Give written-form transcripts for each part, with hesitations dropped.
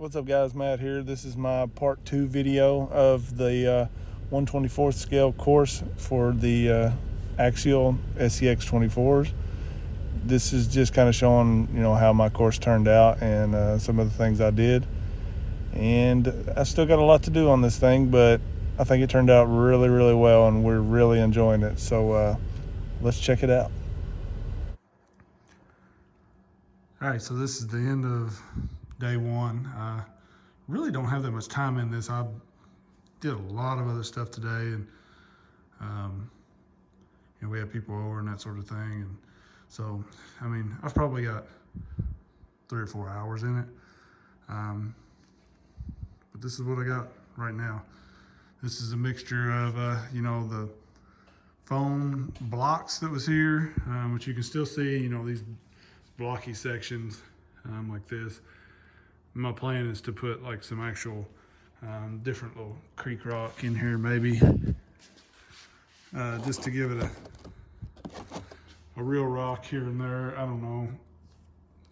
What's up guys, Matt here. This is my part 2 video of the 1/24th scale course for the Axial SCX 24s. This is just kind of showing, how my course turned out and some of the things I did. And I still got a lot to do on this thing, but I think it turned out really, really well and we're really enjoying it. So let's check it out. All right, so this is the end of day one. Really don't have that much time in this. I did a lot of other stuff today, and we had people over and that sort of thing. And so, I've probably got 3 or 4 hours in it. But this is what I got right now. This is a mixture of, the foam blocks that was here, which you can still see, these blocky sections like this. My plan is to put like some actual different little creek rock in here maybe, just to give it a real rock here and there. I don't know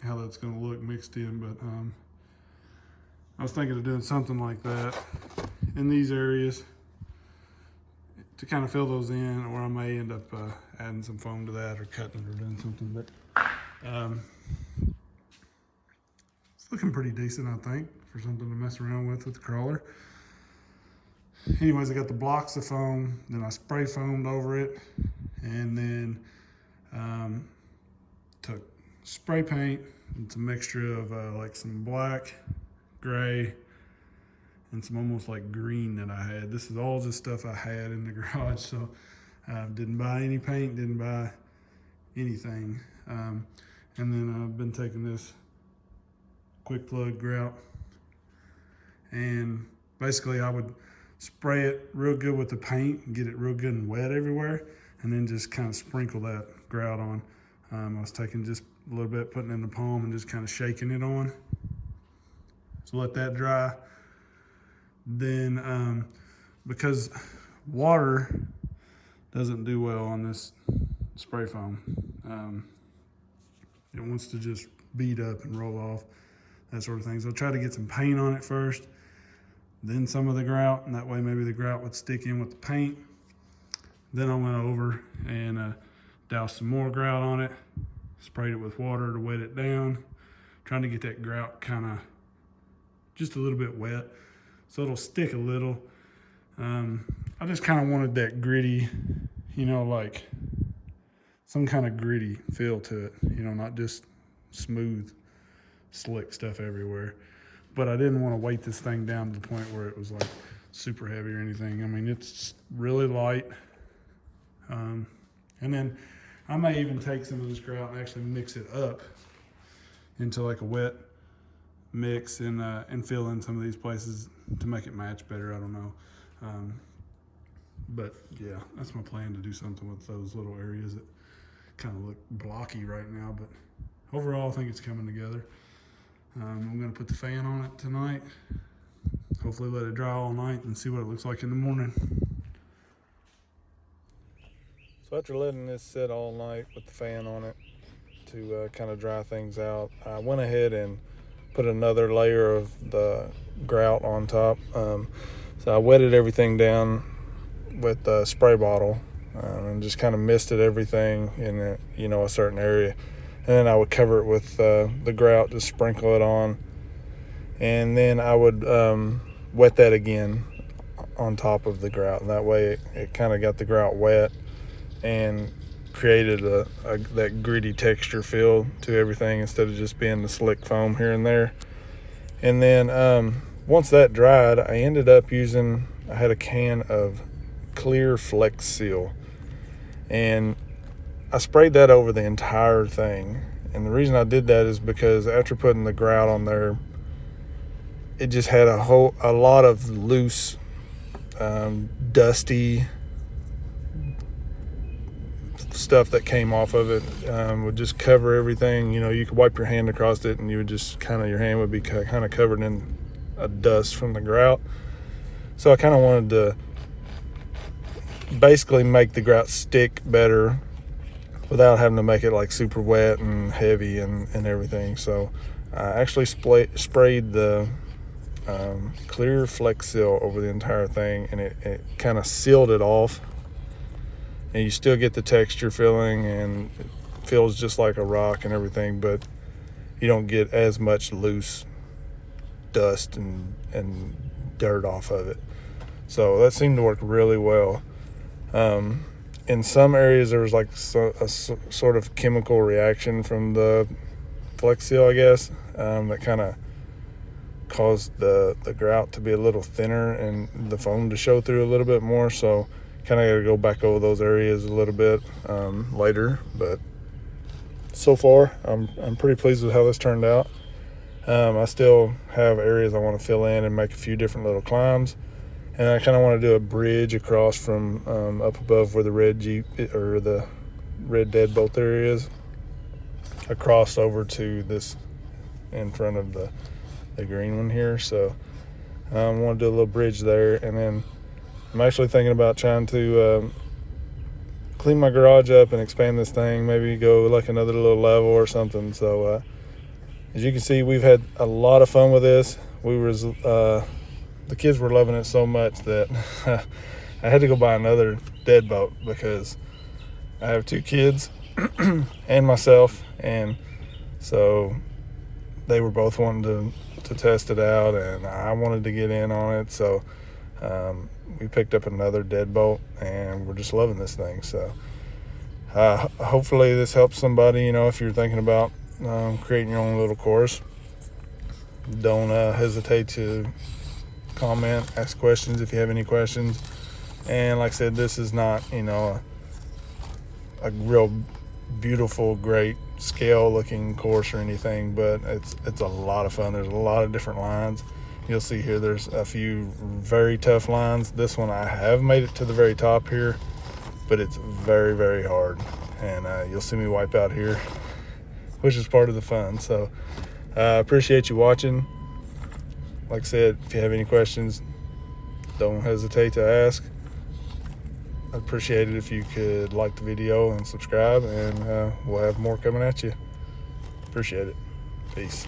how that's going to look mixed in, but I was thinking of doing something like that in these areas to kind of fill those in, or I may end up adding some foam to that or cutting it or doing something. But it's looking pretty decent, I think, for something to mess around with the crawler. Anyways, I got the blocks of foam, then I spray foamed over it, and then took spray paint. It's a mixture of like some black, gray, and some almost like green that I had. This is all just stuff I had in the garage, so I didn't buy any paint, didn't buy anything. And then I've been taking this quick plug grout, and basically I would spray it real good with the paint and get it real good and wet everywhere, and then just kind of sprinkle that grout on. I was taking just a little bit, putting it in the palm and just kind of shaking it on. So let that dry. Then because water doesn't do well on this spray foam, it wants to just bead up and roll off, that sort of thing. So I'll try to get some paint on it first, then some of the grout, and that way maybe the grout would stick in with the paint. Then I went over and doused some more grout on it, sprayed it with water to wet it down, trying to get that grout kind of just a little bit wet so it'll stick a little. I just kind of wanted that gritty, like some kind of gritty feel to it, not just smooth, slick stuff everywhere. But I didn't want to weight this thing down to the point where it was like super heavy or anything. It's really light. And then I may even take some of this grout and actually mix it up into like a wet mix and fill in some of these places to make it match better. I don't know. But yeah, that's my plan, to do something with those little areas that kind of look blocky right now. But overall, I think it's coming together. I'm going to put the fan on it tonight. Hopefully let it dry all night and see what it looks like in the morning. So after letting this sit all night with the fan on it to kind of dry things out, I went ahead and put another layer of the grout on top. So I wetted everything down with a spray bottle and just kind of misted everything in a certain area. And then I would cover it with the grout, just sprinkle it on. And then I would wet that again on top of the grout. And that way it kind of got the grout wet and created that gritty texture feel to everything instead of just being the slick foam here and there. And then once that dried, I ended up I had a can of clear Flex Seal. And I sprayed that over the entire thing. And the reason I did that is because after putting the grout on there, it just had a lot of loose, dusty stuff that came off of it. Would just cover everything. You could wipe your hand across it and you would just your hand would be kind of covered in a dust from the grout. So I kind of wanted to basically make the grout stick better without having to make it like super wet and heavy and everything. So I actually sprayed the clear Flex Seal over the entire thing, and it kind of sealed it off, and you still get the texture feeling, and it feels just like a rock and everything, but you don't get as much loose dust and dirt off of it. So that seemed to work really well. In some areas there was like a sort of chemical reaction from the Flex Seal, I guess, that kind of caused the grout to be a little thinner and the foam to show through a little bit more. So kind of got to go back over those areas a little bit later. But so far, I'm pretty pleased with how this turned out. I still have areas I want to fill in and make a few different little climbs. And I kind of want to do a bridge across from up above where the red Jeep or the red deadbolt there is, across over to this in front of the green one here. So I want to do a little bridge there, and then I'm actually thinking about trying to clean my garage up and expand this thing, maybe go like another little level or something. So as you can see, we've had a lot of fun with this. The kids were loving it so much that I had to go buy another deadbolt because I have 2 kids and myself, and so they were both wanting to test it out, and I wanted to get in on it. So we picked up another deadbolt, and we're just loving this thing. So hopefully this helps somebody. If you're thinking about creating your own little course, don't hesitate to comment, ask questions if you have any questions. And like I said, this is not a real beautiful, great scale looking course or anything, but it's a lot of fun. There's a lot of different lines. You'll see here there's a few very tough lines. This one I have made it to the very top here, but it's very, very hard, and you'll see me wipe out here, which is part of the fun. So I appreciate you watching. Like I said, if you have any questions, don't hesitate to ask. I'd appreciate it if you could like the video and subscribe, and we'll have more coming at you. Appreciate it. Peace.